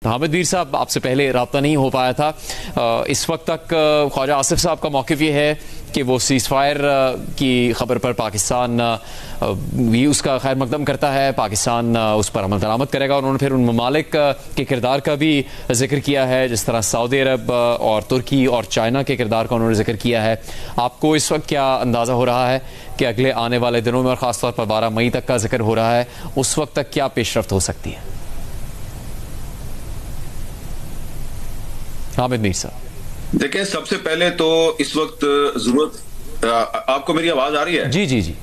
हामिद मीर साहब, आपसे पहले रब्ता नहीं हो पाया था। इस वक्त तक ख्वाजा आसिफ साहब का मौक़िफ़ ये है कि वो सीज़ फायर की ख़बर पर पाकिस्तान भी उसका खैर मकदम करता है, पाकिस्तान उस पर अमल दरामद करेगा। उन्होंने फिर उन ममालिक के किरदार का भी जिक्र किया है, जिस तरह सऊदी अरब और तुर्की और चाइना के किरदार का उन्होंने जिक्र किया है। आपको इस वक्त क्या अंदाज़ा हो रहा है कि अगले आने वाले दिनों में, और ख़ास तौर पर 12 मई तक का जिक्र हो रहा है, उस वक्त तक क्या पेशरफ्त हो सकती है? हामिद मीर साहब, देखें, सबसे पहले तो इस वक्त जरूरत, आपको मेरी आवाज आ रही है? जी जी जी,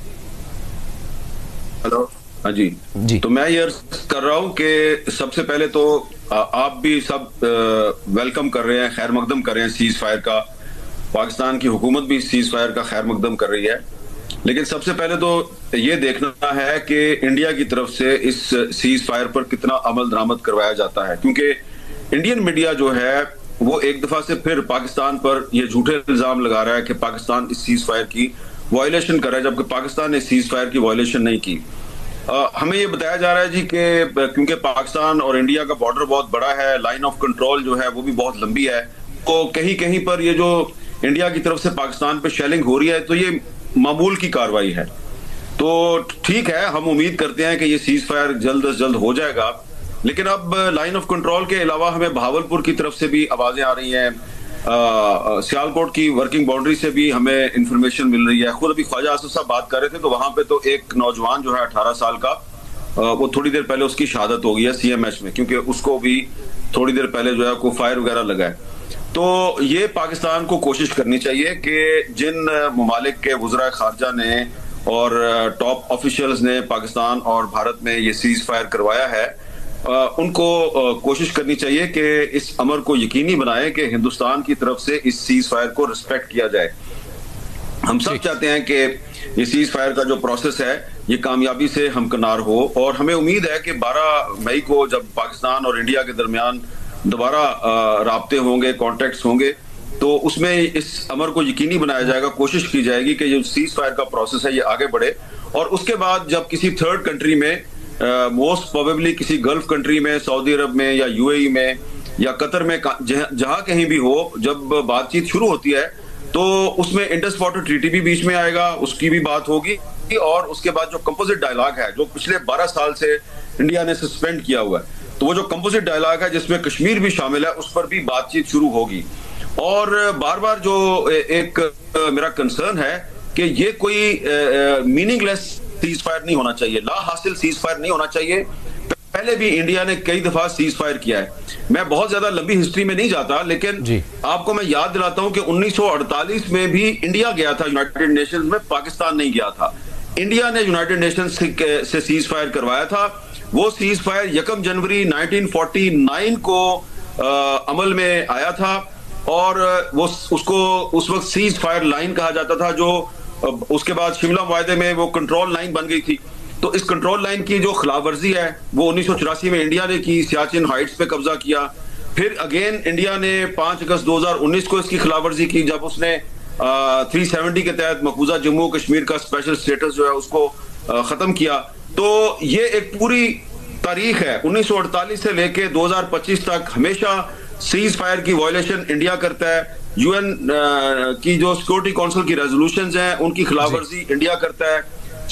हेलो, हाँ जी जी। तो मैं ये कर रहा हूँ कि सबसे पहले तो आप भी सब वेलकम कर रहे हैं, खैर मकदम कर रहे हैं सीज फायर का। पाकिस्तान की हुकूमत भी सीज फायर का खैर मकदम कर रही है। लेकिन सबसे पहले तो ये देखना है कि इंडिया की तरफ से इस सीज फायर पर कितना अमल दरामद करवाया जाता है, क्योंकि इंडियन मीडिया जो है वो एक दफा से फिर पाकिस्तान पर ये झूठे इल्जाम लगा रहा है कि पाकिस्तान इस सीज फायर की वायलेशन कर रहा है, जबकि पाकिस्तान ने सीज फायर की वायलेशन नहीं की। हमें ये बताया जा रहा है जी कि क्योंकि पाकिस्तान और इंडिया का बॉर्डर बहुत बड़ा है, लाइन ऑफ कंट्रोल जो है वो भी बहुत लंबी है, तो कहीं कहीं पर ये जो इंडिया की तरफ से पाकिस्तान पे शेलिंग हो रही है तो ये मामूल की कार्रवाई है। तो ठीक है, हम उम्मीद करते हैं कि ये सीज फायर जल्द अज जल्द हो जाएगा। लेकिन अब लाइन ऑफ कंट्रोल के अलावा हमें भावलपुर की तरफ से भी आवाजें आ रही हैं, सियालकोट की वर्किंग बाउंड्री से भी हमें इंफॉर्मेशन मिल रही है। खुद अभी ख्वाजा आसिफ साहब बात कर रहे थे तो वहां पे तो एक नौजवान जो है 18 साल का, वो थोड़ी देर पहले उसकी शहादत हो गई है CMH में, क्योंकि उसको भी थोड़ी देर पहले जो है को फायर वगैरह लगा है। तो ये पाकिस्तान को कोशिश करनी चाहिए कि जिन ममालिक के वज़रा खारजा ने और टॉप ऑफिशियल्स ने पाकिस्तान और भारत में ये सीज फायर करवाया है, उनको कोशिश करनी चाहिए कि इस अमर को यकीनी बनाएं कि हिंदुस्तान की तरफ से इस सीज फायर को रिस्पेक्ट किया जाए। हम सब चाहते हैं कि ये सीज फायर का जो प्रोसेस है ये कामयाबी से हमकनार हो, और हमें उम्मीद है कि 12 मई को जब पाकिस्तान और इंडिया के दरमियान दोबारा राब्ते होंगे, कॉन्टेक्ट्स होंगे, तो उसमें इस अमर को यकीनी बनाया जाएगा। कोशिश की जाएगी कि जो सीज फायर का प्रोसेस है ये आगे बढ़े, और उसके बाद जब किसी थर्ड कंट्री में, मोस्ट प्रोबेबली किसी गल्फ कंट्री में, सऊदी अरब में या UAE में या कतर में, जहां कहीं भी हो, जब बातचीत शुरू होती है तो उसमें इंडस वाटर ट्रीटी भी बीच में आएगा, उसकी भी बात होगी। और उसके बाद जो कंपोजिट डायलॉग है जो पिछले 12 साल से इंडिया ने सस्पेंड किया हुआ है, तो वो जो कंपोजिट डायलॉग है जिसमें कश्मीर भी शामिल है, उस पर भी बातचीत शुरू होगी। और बार बार जो एक मेरा कंसर्न है कि ये कोई मीनिंगलेस सीज फायर नहीं होना चाहिए, ला हासिल सीज फायर नहीं होना चाहिए। पहले भी इंडिया ने कई दफा सीज फायर किया है। मैं बहुत ज्यादा लंबी हिस्ट्री में नहीं जाता, लेकिन आपको मैं याद दिलाता हूं कि 1948 में भी इंडिया गया था यूनाइटेड नेशंस में, पाकिस्तान नहीं गया था। इंडिया ने यूनाइटेड नेशंस से सीज फायर करवाया था। वो सीज फायर 1 जनवरी 1949 को अमल में आया था, और वो उसको उस वक्त सीज फायर लाइन कहा जाता था, जो उसके बाद शिमला मुआहदे में वो कंट्रोल लाइन बन गई थी। तो इस कंट्रोल लाइन की जो खिलाफवर्जी है वो 1984 में इंडिया ने की, सियाचिन हाइट्स पे कब्जा किया। फिर अगेन इंडिया ने 5 अगस्त 2019 को इसकी खिलाफवर्जी की, जब उसने 370 के तहत मकबूजा जम्मू कश्मीर का स्पेशल स्टेटस जो है उसको खत्म किया। तो ये एक पूरी तारीख है, 1948 से लेके 2025 तक हमेशा सीज फायर की वायलेशन इंडिया करता है। UN की जो सिक्योरिटी काउंसिल की रेजोल्यूशंस हैं उनकी खिलाफवर्जी इंडिया करता है,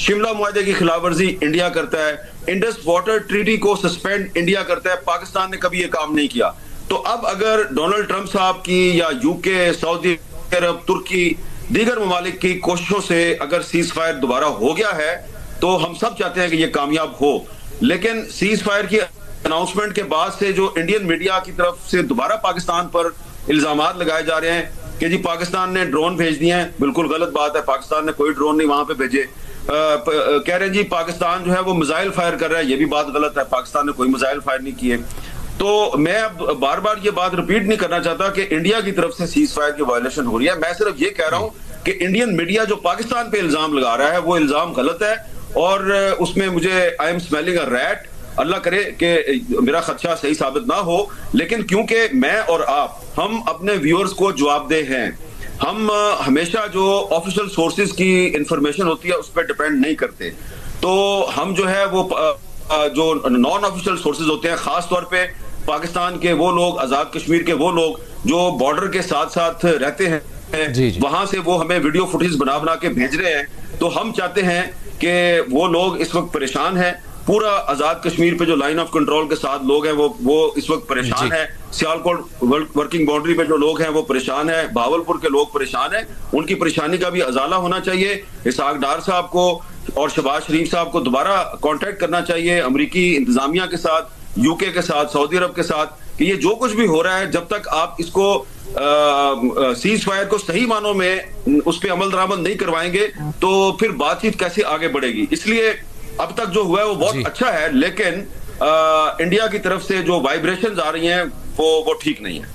शिमला मुआहदे की खिलाफवर्जी इंडिया करता है, इंडस वाटर ट्रीटी को सस्पेंड इंडिया करता है। पाकिस्तान ने कभी ये काम नहीं किया। तो अब अगर डोनाल्ड ट्रंप साहब की या UK, सऊदी अरब, तुर्की, दीगर ममालिक की कोशिशों से अगर सीज फायर दोबारा हो गया है तो हम सब चाहते हैं कि ये कामयाब हो। लेकिन सीज फायर की अनाउंसमेंट के बाद से जो इंडियन मीडिया की तरफ से दोबारा पाकिस्तान पर इल्जामात लगाए जा रहे हैं कि जी पाकिस्तान ने ड्रोन भेज दिए हैं, बिल्कुल गलत बात है। पाकिस्तान ने कोई ड्रोन नहीं वहां पे भेजे। कह रहे हैं जी पाकिस्तान जो है वो मिसाइल फायर कर रहा है, ये भी बात गलत है। पाकिस्तान ने कोई मिसाइल फायर नहीं किए। तो मैं अब बार बार ये बात रिपीट नहीं करना चाहता कि इंडिया की तरफ से सीज फायर की वायलेशन हो रही है। मैं सिर्फ ये कह रहा हूं कि इंडियन मीडिया जो पाकिस्तान पे इल्जाम लगा रहा है वो इल्जाम गलत है, और उसमें मुझे I am smelling a rat. अल्लाह करे कि मेरा खदशा सही साबित ना हो, लेकिन क्योंकि मैं और आप, हम अपने व्यूअर्स को जवाबदेह हैं। हम हमेशा जो ऑफिशियल सोर्सेज की इंफॉर्मेशन होती है उस पर डिपेंड नहीं करते। तो हम जो है वो जो नॉन ऑफिशियल सोर्सेज होते हैं, खास तौर पे पाकिस्तान के वो लोग, आजाद कश्मीर के वो लोग जो बॉर्डर के साथ साथ रहते हैं, वहां से वो हमें वीडियो फुटेज बना बना के भेज रहे हैं। तो हम चाहते हैं कि वो लोग इस वक्त परेशान हैं। पूरा आजाद कश्मीर पे जो लाइन ऑफ कंट्रोल के साथ लोग हैं वो इस वक्त परेशान है। सियालकोट वर्किंग बाउंड्री पे जो लोग हैं वो परेशान है। भावलपुर के लोग परेशान हैं। उनकी परेशानी का भी अजाला होना चाहिए। इसहाक डार साहब को और शहबाज शरीफ साहब को दोबारा कांटेक्ट करना चाहिए अमेरिकी इंतजामिया के साथ, यूके के साथ, सऊदी अरब के साथ, कि ये जो कुछ भी हो रहा है, जब तक आप इसको सीज फायर को सही मानों में उस पर अमल दरामद नहीं करवाएंगे तो फिर बातचीत कैसे आगे बढ़ेगी। इसलिए अब तक जो हुआ है वो बहुत अच्छा है, लेकिन इंडिया की तरफ से जो वाइब्रेशंस आ रही हैं वो ठीक नहीं है।